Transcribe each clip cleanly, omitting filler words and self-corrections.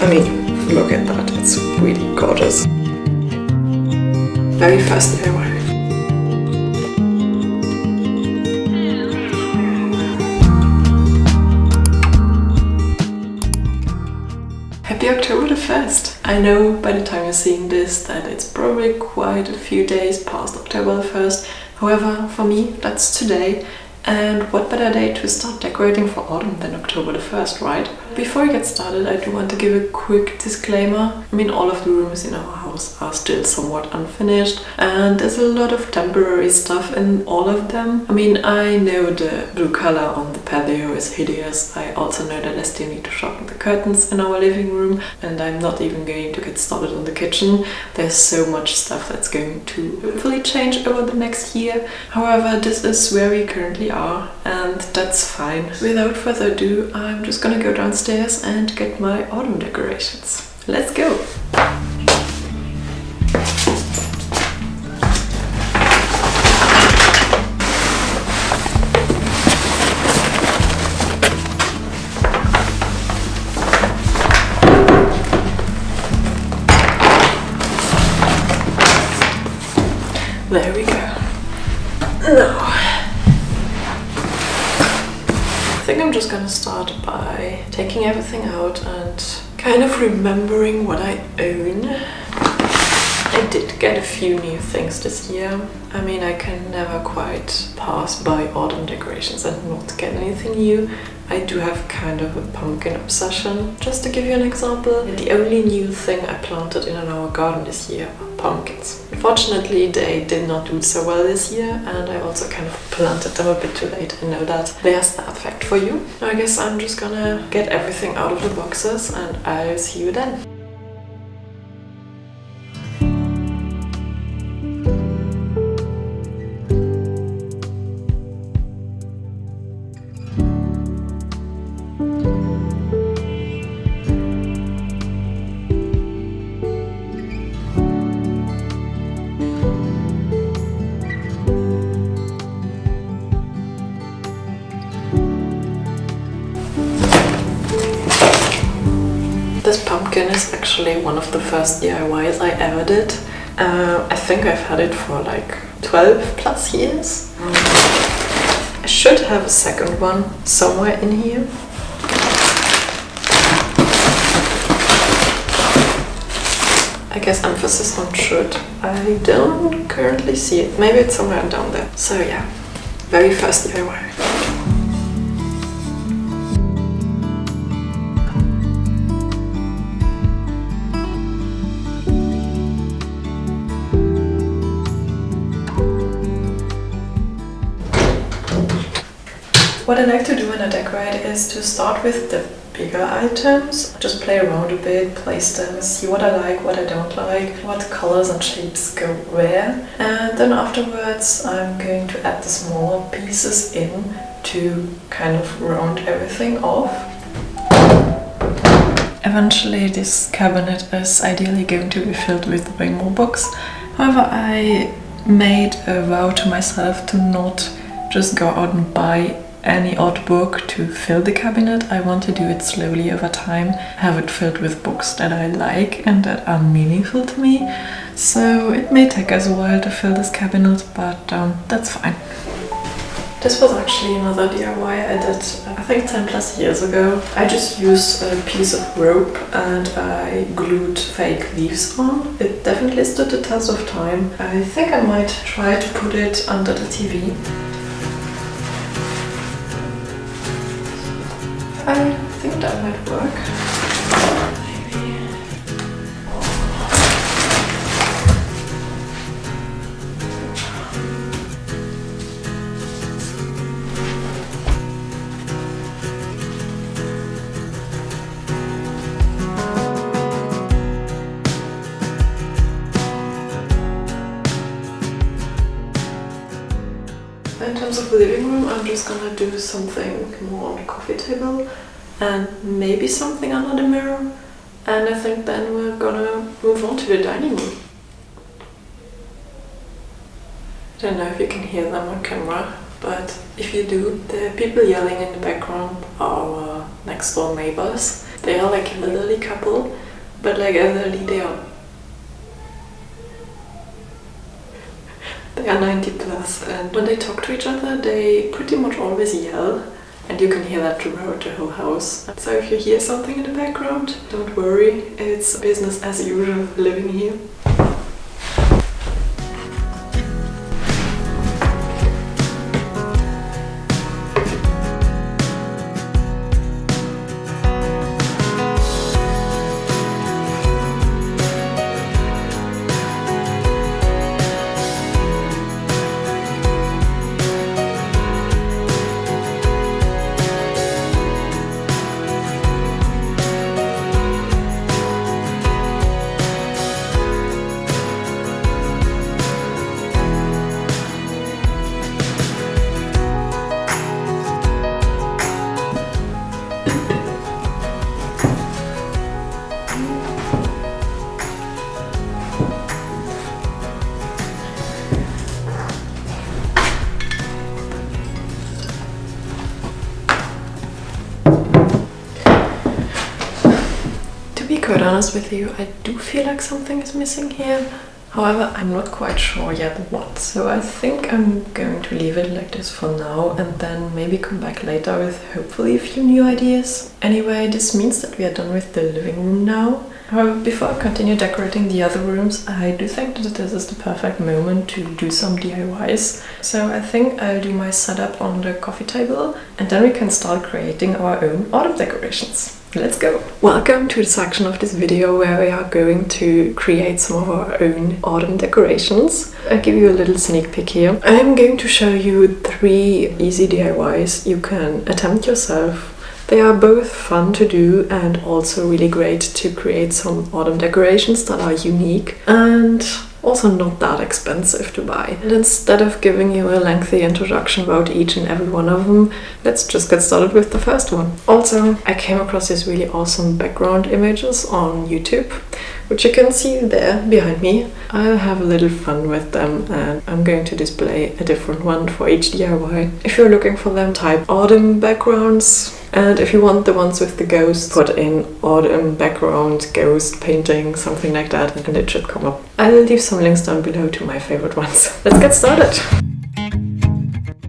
mean, look at that, it's really gorgeous. Very first DIY. Happy October the 1st! I know by the time you're seeing this that it's probably quite a few days past October the 1st. However, for me, that's today. And what better day to start decorating for autumn than October the 1st, right? Before I get started, I do want to give a quick disclaimer. I mean, all of the rooms in our house are still somewhat unfinished, and there's a lot of temporary stuff in all of them. I mean, I know the blue color on the patio is hideous. I also know that I still need to sharpen the curtains in our living room, and I'm not even going to get started on the kitchen. There's so much stuff that's going to hopefully change over the next year. However, this is where we currently are, and that's fine. Without further ado, I'm just gonna go downstairs and get my autumn decorations. Let's go! There we go. Now, I think I'm just gonna start by taking everything out and kind of remembering what I own. I did get a few new things this year. I mean, I can never quite pass by autumn decorations and not get anything new. I do have kind of a pumpkin obsession. Just to give you an example, the only new thing I planted in our garden this year are pumpkins. Unfortunately, they did not do so well this year, and I also kind of planted them a bit too late. I know that. There's that fact for you. I guess I'm just gonna get everything out of the boxes, and I'll see you then. This pumpkin is actually one of the first DIYs I ever did. I think I've had it for like 12 plus years. I should have a second one somewhere in here. I guess emphasis on should. I don't currently see it. Maybe it's somewhere down there. So yeah, very first DIY. What I like to do when I decorate is to start with the bigger items. Just play around a bit, place them, see what I like, what I don't like, what colors and shapes go where. And then afterwards I'm going to add the smaller pieces in to kind of round everything off. Eventually this cabinet is ideally going to be filled with way more books. However, I made a vow to myself to not just go out and buy any odd book to fill the cabinet. I want to do it slowly over time, have it filled with books that I like and that are meaningful to me. So it may take us a while to fill this cabinet, but that's fine. This was actually another DIY I did, I think 10 plus years ago. I just used a piece of rope and I glued fake leaves on. It definitely stood the test of time. I think I might try to put it under the TV. I think that might work. Maybe. In terms of the living room, I'm just gonna do something more on the coffee table and maybe something under the mirror, and I think then we're gonna move on to the dining room. I don't know if you can hear them on camera, but if you do, the people yelling in the background are our next door neighbors. They are like an elderly couple, but like elderly they are 90 plus, and when they talk to each other they pretty much always yell, and you can hear that throughout the whole house. So if you hear something in the background, don't worry, it's business as usual living here. To be quite honest with you, I do feel like something is missing here. However, I'm not quite sure yet what. So I think I'm going to leave it like this for now and then maybe come back later with hopefully a few new ideas. Anyway, this means that we are done with the living room now. However, before I continue decorating the other rooms, I do think that this is the perfect moment to do some DIYs. So I think I'll do my setup on the coffee table and then we can start creating our own autumn decorations. Let's go! Welcome to the section of this video where we are going to create some of our own autumn decorations. I'll give you a little sneak peek here. I'm going to show you 3 easy DIYs you can attempt yourself. They are both fun to do and also really great to create some autumn decorations that are unique and also not that expensive to buy. And instead of giving you a lengthy introduction about each and every one of them, let's just get started with the first one. Also, I came across these really awesome background images on YouTube, which you can see there behind me. I'll have a little fun with them and I'm going to display a different one for each DIY. If you're looking for them, type autumn backgrounds. And if you want the ones with the ghosts, put in autumn background, ghost painting, something like that, and it should come up. I'll leave some links down below to my favorite ones. Let's get started!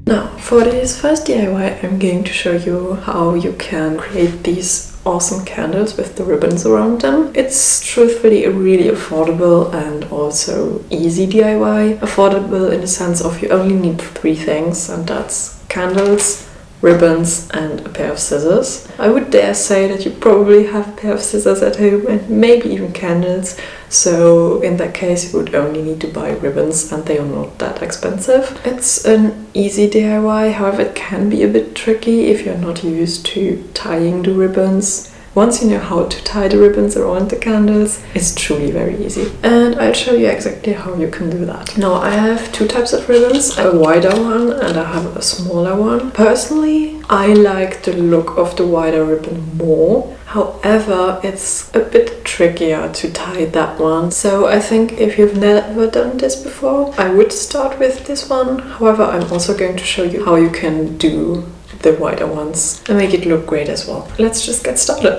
Now, for this first DIY, I'm going to show you how you can create these awesome candles with the ribbons around them. It's truthfully a really affordable and also easy DIY. Affordable in the sense of you only need 3 things, and that's candles, ribbons and a pair of scissors. I would dare say that you probably have a pair of scissors at home and maybe even candles, so in that case you would only need to buy ribbons and they are not that expensive. It's an easy DIY, however it can be a bit tricky if you're not used to tying the ribbons. Once you know how to tie the ribbons around the candles, it's truly very easy. And I'll show you exactly how you can do that. Now, I have 2 types of ribbons, a wider one and I have a smaller one. Personally, I like the look of the wider ribbon more. However, it's a bit trickier to tie that one. So I think if you've never done this before, I would start with this one. However, I'm also going to show you how you can do the wider ones and make it look great as well. Let's just get started.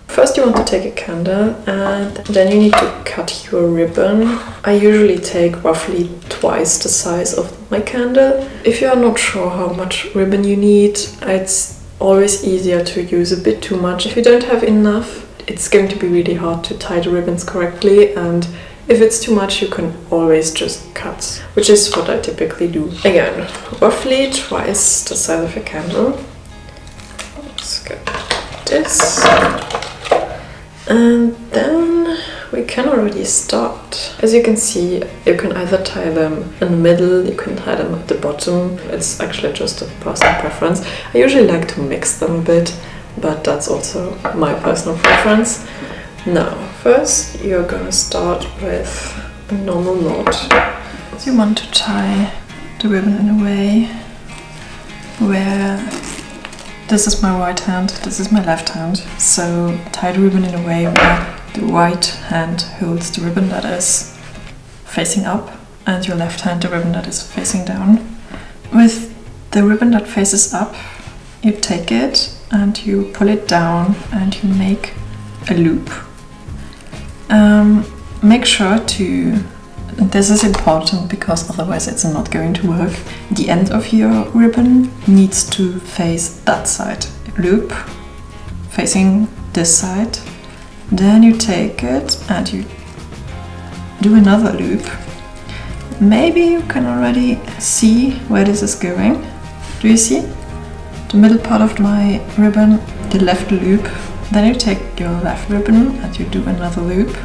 First you want to take a candle and then you need to cut your ribbon. I usually take roughly twice the size of my candle. If you are not sure how much ribbon you need, it's always easier to use a bit too much. If you don't have enough, it's going to be really hard to tie the ribbons correctly, and if it's too much, you can always just cut, which is what I typically do. Again, roughly twice the size of a candle. Let's get this. And then we can already start. As you can see, you can either tie them in the middle, you can tie them at the bottom. It's actually just a personal preference. I usually like to mix them a bit, but that's also my personal preference. Now, first you're gonna start with a normal knot. So you want to tie the ribbon in a way where this is my right hand, this is my left hand. So tie the ribbon in a way where the right hand holds the ribbon that is facing up and your left hand the ribbon that is facing down. With the ribbon that faces up, you take it and you pull it down and you make a loop. Make sure to, this is important because otherwise it's not going to work, the end of your ribbon needs to face that side. Loop facing this side, then you take it and you do another loop. Maybe you can already see where this is going. Do you see? The middle part of my ribbon, the left loop. Then you take your left ribbon and you do another loop.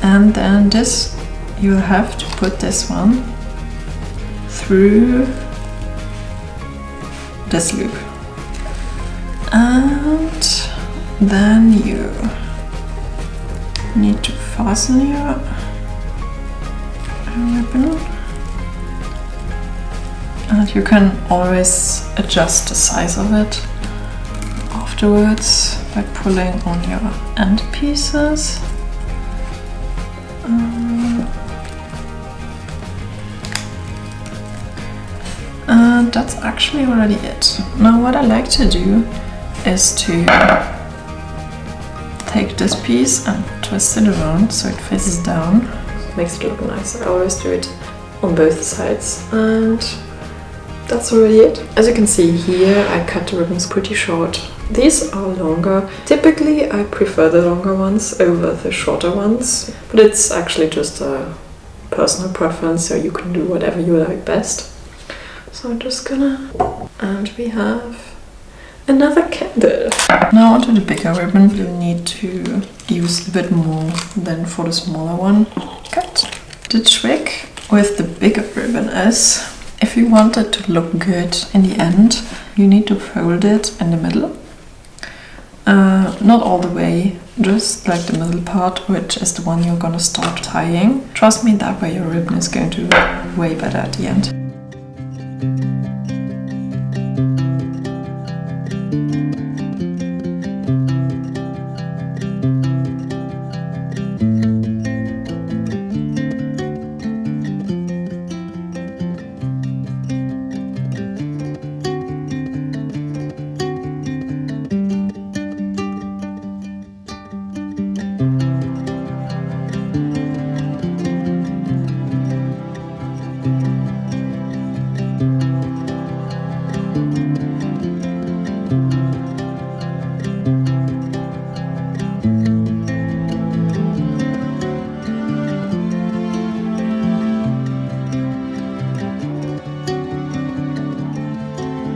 And then this, you have to put this one through this loop. And then you need to fasten your ribbon. And you can always adjust the size of it afterwards by pulling on your end pieces. And that's actually already it. Now what I like to do is to take this piece and twist it around so it faces down. Makes it look nice. I always do it on both sides, and that's already it. As you can see here, I cut the ribbons pretty short. These are longer. Typically I prefer the longer ones over the shorter ones, but it's actually just a personal preference, so you can do whatever you like best. So I'm just gonna, and we have another candle. Now onto the bigger ribbon. You need to use a bit more than for the smaller one. Cut. The trick with the bigger ribbon is, if you want it to look good in the end, you need to fold it in the middle. Not all the way, just like the middle part, which is the one you're gonna start tying. Trust me, that way your ribbon is going to look way better at the end.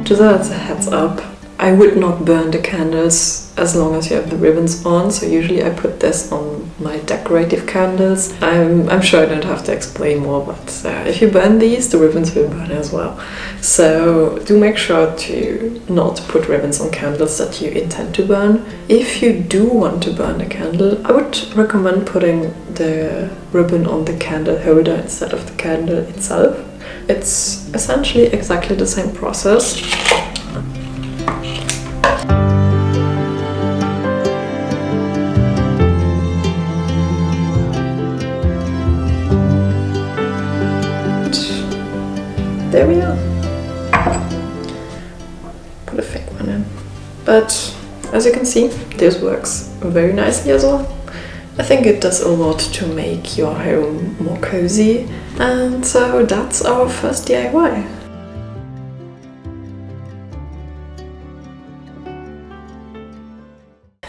Just as a heads up, I would not burn the candles as long as you have the ribbons on, so usually I put this on my decorative candles. I'm sure I don't have to explain more, but if you burn these, the ribbons will burn as well. So do make sure to not put ribbons on candles that you intend to burn. If you do want to burn a candle, I would recommend putting the ribbon on the candle holder instead of the candle itself. It's essentially exactly the same process. There we are. Put a fake one in. But as you can see, this works very nicely as well. I think it does a lot to make your home more cozy. And so that's our first DIY.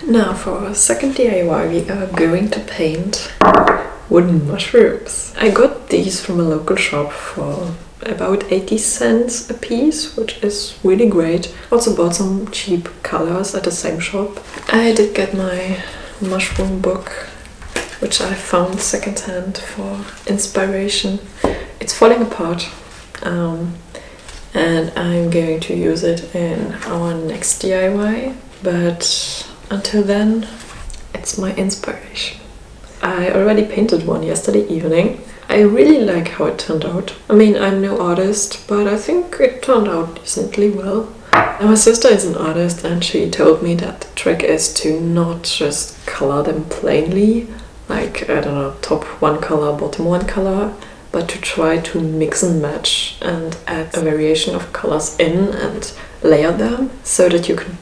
Now for our second DIY, we are going to paint wooden mushrooms. I got these from a local shop for about 80 cents a piece, which is really great. Also bought some cheap colors at the same shop. I did get my mushroom book, which I found secondhand for inspiration. It's falling apart, and I'm going to use it in our next DIY, but until then, it's my inspiration. I already painted one yesterday evening. I really like how it turned out. I mean, I'm no artist, but I think it turned out decently well. And my sister is an artist, and she told me that the trick is to not just color them plainly, like, I don't know, top one color, bottom one color, but to try to mix and match and add a variation of colors in and layer them so that you can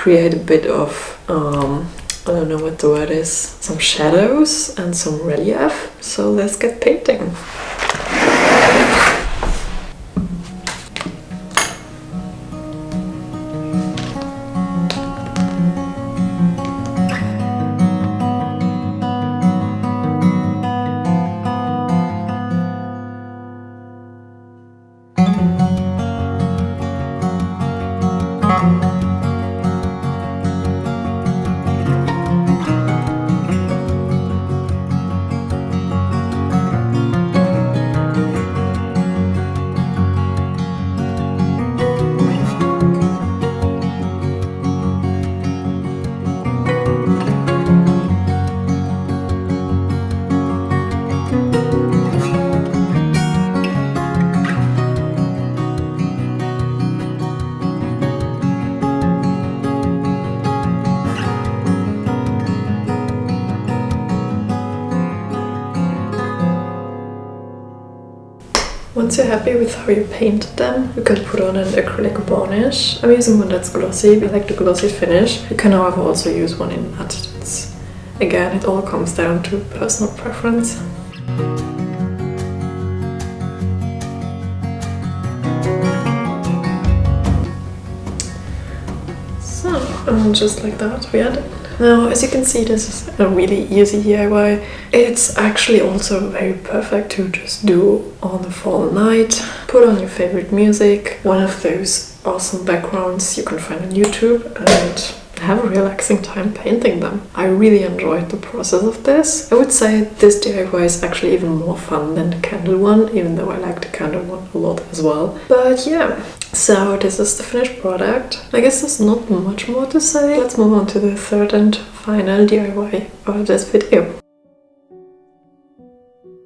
create a bit of, I don't know what the word is, some shadows and some relief. So let's get painting. Once you're happy with how you painted them, you can put on an acrylic varnish. I'm using one that's glossy. I like the glossy finish. You can however also use one in matte. Again, it all comes down to personal preference. So, just like that, we had it. Now, as you can see, this is a really easy DIY. It's actually also very perfect to just do on a fall night. Put on your favorite music, one of those awesome backgrounds you can find on YouTube, and have a relaxing time painting them. I really enjoyed the process of this. I would say this DIY is actually even more fun than the candle one, even though I like the candle one a lot as well. But yeah, so this is the finished product. I guess there's not much more to say. Let's move on to the third and final DIY of this video.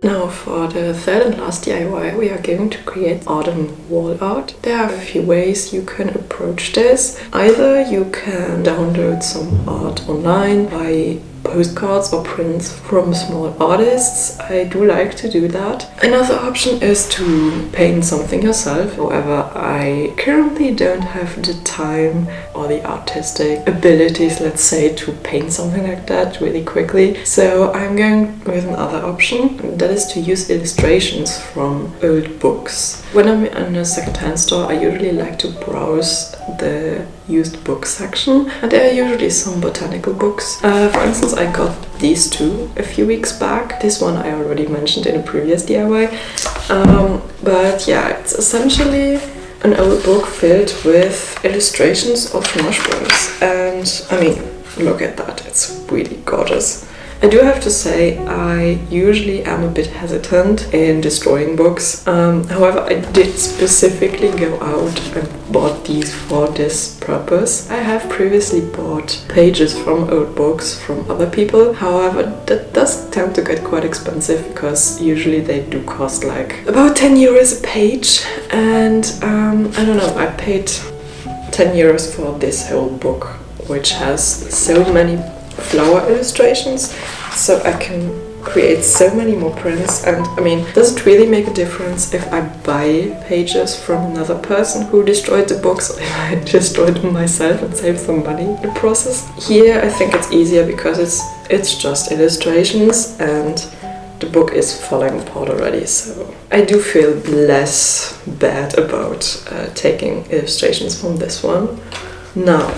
Now for the third and last DIY, we are going to create autumn wall art. There are a few ways you can approach this. Either you can download some art online, buy postcards or prints from small artists. I do like to do that. Another option is to paint something yourself. However, I currently don't have the time or the artistic abilities, let's say, to paint something like that really quickly. So I'm going with another option, and that is to use illustrations from old books. When I'm in a secondhand store, I usually like to browse the used book section, and there are usually some botanical books. For instance, I got these two a few weeks back. This one I already mentioned in a previous DIY. But yeah, it's essentially an old book filled with illustrations of mushrooms. And I mean, look at that, it's really gorgeous. I do have to say, I usually am a bit hesitant in destroying books. However, I did specifically go out and bought these for this purpose. I have previously bought pages from old books from other people. However, that does tend to get quite expensive because usually they do cost like about 10 euros a page. And I don't know, I paid 10 euros for this whole book, which has so many flower illustrations, so I can create so many more prints. And I mean, does it really make a difference if I buy pages from another person who destroyed the books, or if I destroyed them myself and save some money in the process? Here I think it's easier because it's just illustrations and the book is falling apart already, so I do feel less bad about taking illustrations from this one. Now,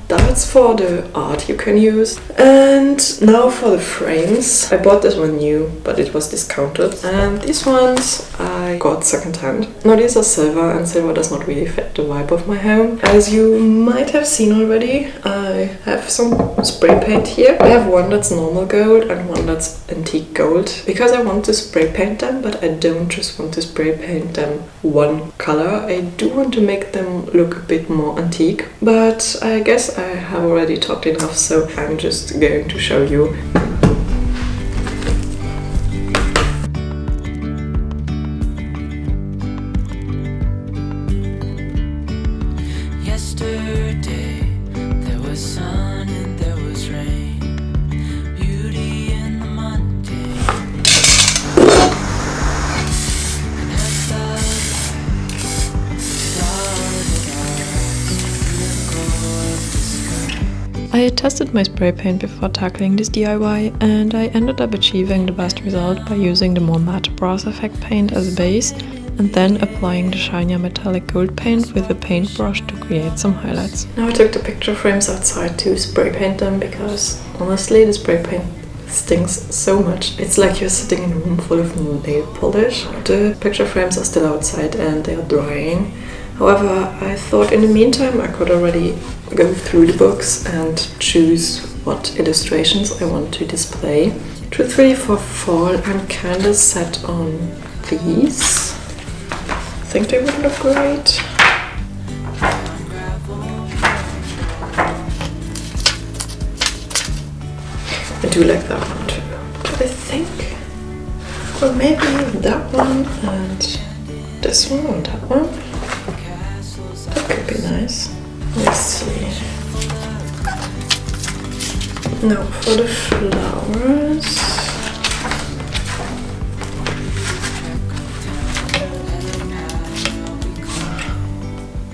that's for the art you can use. And now for the frames. I bought this one new, but it was discounted. And these ones I got secondhand. Now these are silver, and silver does not really fit the vibe of my home. As you might have seen already, I have some spray paint here. I have one that's normal gold and one that's antique gold, because I want to spray paint them, but I don't just want to spray paint them one color. I do want to make them look a bit more antique, but I guess I have already talked enough, so I'm just going to show you. Yesterday there was sun and there was rain, beauty in the mundane, and as the light started out, the core I tested my spray paint before tackling this DIY, and I ended up achieving the best result by using the more matte brass effect paint as a base and then applying the shinier metallic gold paint with a paintbrush to create some highlights. Now I took the picture frames outside to spray paint them because honestly the spray paint stinks so much. It's like you're sitting in a room full of nail polish. The picture frames are still outside and they are drying. However, I thought in the meantime I could already go through the books and choose what illustrations I want to display. Truthfully, for fall I'm kinda set on these. I think they would look great. I do like that one too. But I think, well, maybe that one and this one or that one. That could be nice. Let's see. Now for the flowers.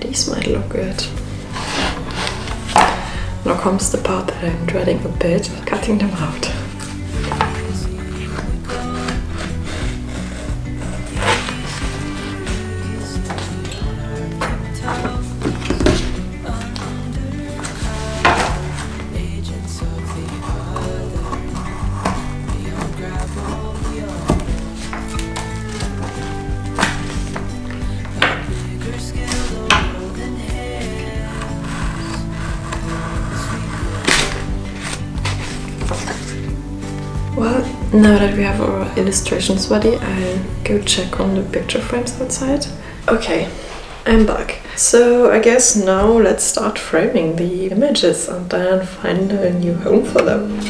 These might look good. Now comes the part that I'm dreading a bit, cutting them out. Well, now that we have our illustrations ready, I'll go check on the picture frames outside. Okay, I'm back. So I guess now let's start framing the images and then find a new home for them.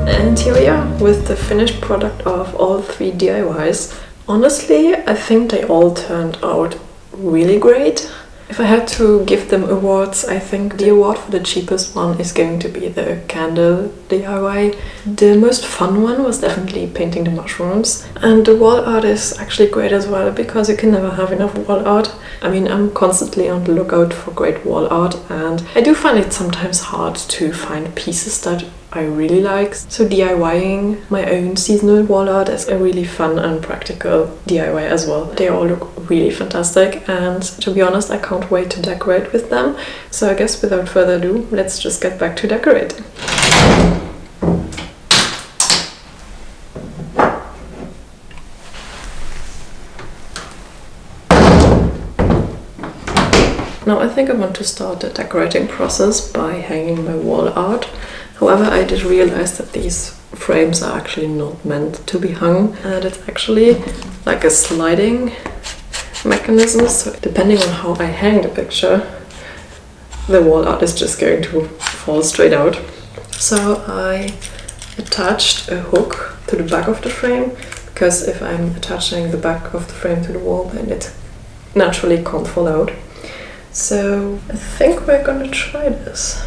And here we are with the finished product of all 3 DIYs. Honestly, I think they all turned out really great. If I had to give them awards, I think the award for the cheapest one is going to be the candle DIY. The most fun one was definitely painting the mushrooms. And the wall art is actually great as well, because you can never have enough wall art. I mean, I'm constantly on the lookout for great wall art, and I do find it sometimes hard to find pieces that I really like. So DIYing my own seasonal wall art is a really fun and practical DIY as well. They all look really fantastic, and to be honest, I can't wait to decorate with them. So I guess without further ado, let's just get back to decorating. Now I think I want to start the decorating process by hanging my wall art. However, I did realize that these frames are actually not meant to be hung, and it's actually like a sliding mechanism, so depending on how I hang the picture, the wall art is just going to fall straight out. So I attached a hook to the back of the frame, because if I'm attaching the back of the frame to the wall, then it naturally can't fall out. So I think we're gonna try this.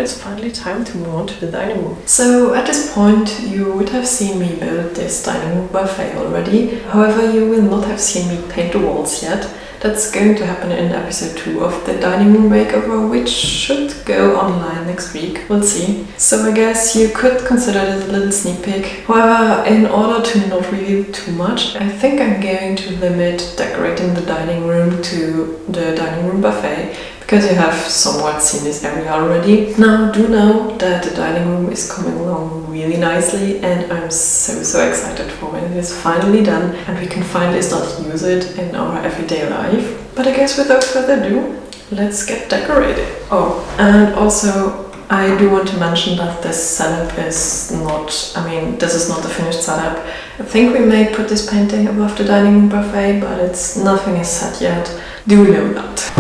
it's finally time to move on to the dining room. So at this point you would have seen me build this dining room buffet already. However, you will not have seen me paint the walls yet. That's going to happen in episode 2 of the dining room makeover, which should go online next week. We'll see. So I guess you could consider this a little sneak peek. However, in order to not reveal too much, I think I'm going to limit decorating the dining room to the dining room buffet, because you have somewhat seen this area already. Now, do know that the dining room is coming along really nicely, and I'm so excited for when it is finally done and we can finally start to use it in our everyday life. But I guess without further ado, let's get decorated. Oh, and also I do want to mention that this setup is not, this is not the finished setup. I think we may put this painting above the dining room buffet, but nothing is set yet. Do know that.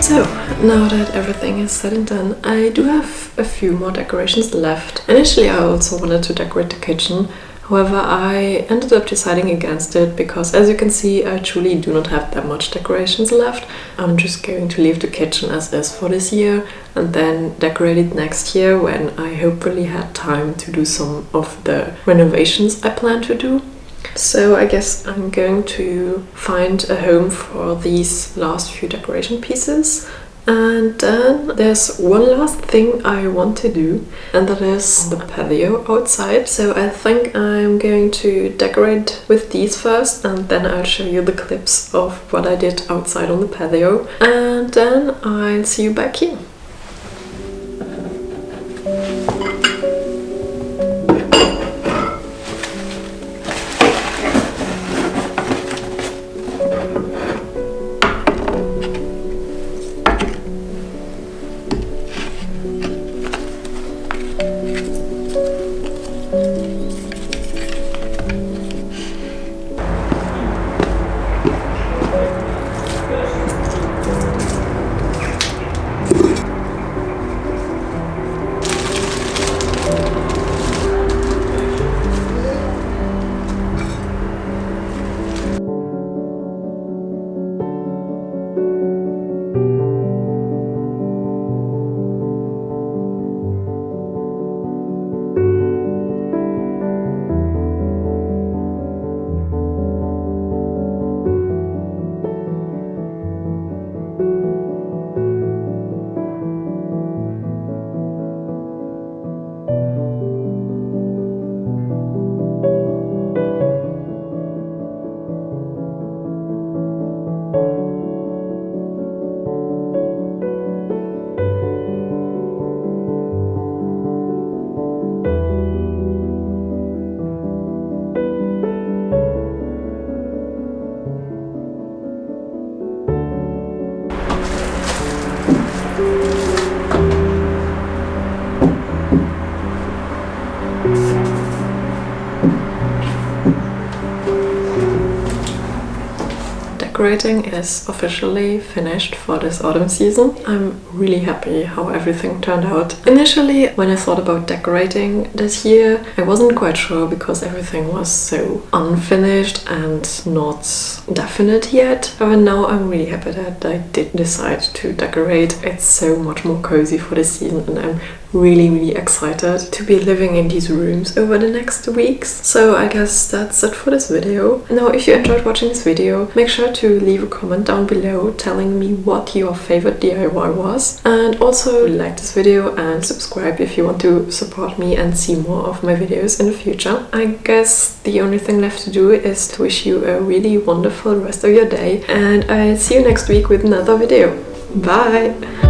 So, now that everything is said and done, I do have a few more decorations left. Initially I also wanted to decorate the kitchen, however I ended up deciding against it because, as you can see, I truly do not have that much decorations left. I'm just going to leave the kitchen as is for this year and then decorate it next year when I hopefully had time to do some of the renovations I plan to do. So I guess I'm going to find a home for these last few decoration pieces. And then there's one last thing I want to do, and that is the patio outside. So I think I'm going to decorate with these first, and then I'll show you the clips of what I did outside on the patio. And then I'll see you back here. Decorating is officially finished for this autumn season. I'm really happy how everything turned out. Initially, when I thought about decorating this year, I wasn't quite sure because everything was so unfinished and not definite yet. However, now I'm really happy that I did decide to decorate. It's so much more cozy for this season and I'm really excited to be living in these rooms over the next weeks. So I guess that's it for this video. Now, if you enjoyed watching this video, make sure to leave a comment down below telling me what your favorite DIY was, and also like this video and subscribe if you want to support me and see more of my videos in the future. I guess the only thing left to do is to wish you a really wonderful rest of your day, and I'll see you next week with another video. Bye!